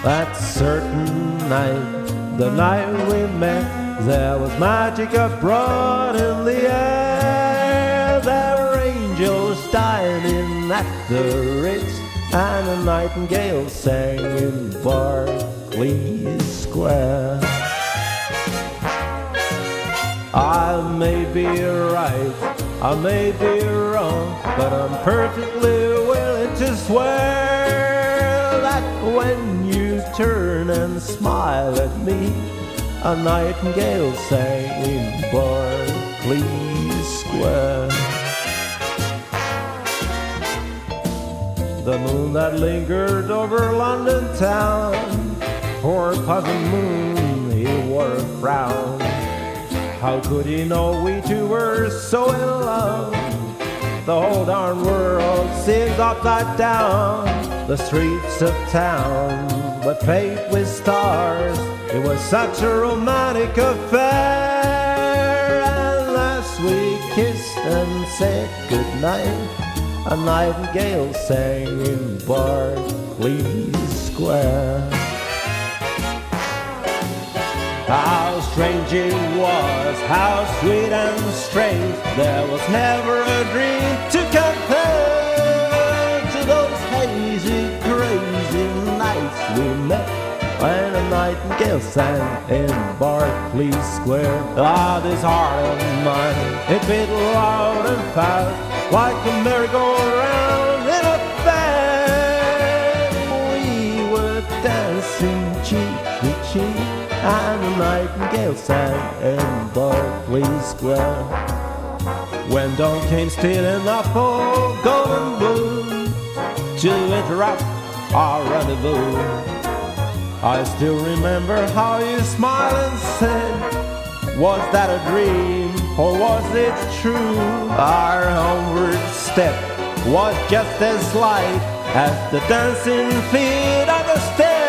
That certain night, the night we met, there was magic abroad in the air. There were angels dining at the Ritz, and a nightingale sang in Berkeley Square. I may be right, I may be wrong, but I'm perfectly willing to swear that when you turn and smile at me, a nightingale sang in Berkeley Square. The moon that lingered over London town, poor puzzled moon, he wore a frown. How could he know we two were so in love? The whole darn world seemed upside down, the streets of town were paved with stars. It was such a romantic affair. And as we kissed and said goodnight, a nightingale sang in Berkeley Square. How strange it was, how sweet and strange. There was never a dream to compare to those hazy, crazy nights we met when a nightingale sang in Berkeley Square. Ah, this heart of mine, it beat loud and fast, like a merry-go-round in a fair. We were dancing cheek to cheek, and a nightingale sang in Berkeley Square. When dawn came still enough for golden blue to interrupt our rendezvous, I still remember how you smiled and said, was that a dream or was it true? Our homeward step was just as light as the dancing feet on the stair.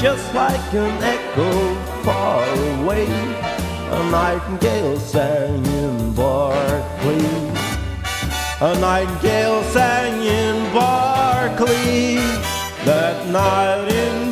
Just like an echo far away, a nightingale sang in Berkeley. A nightingale sang in Berkeley that night in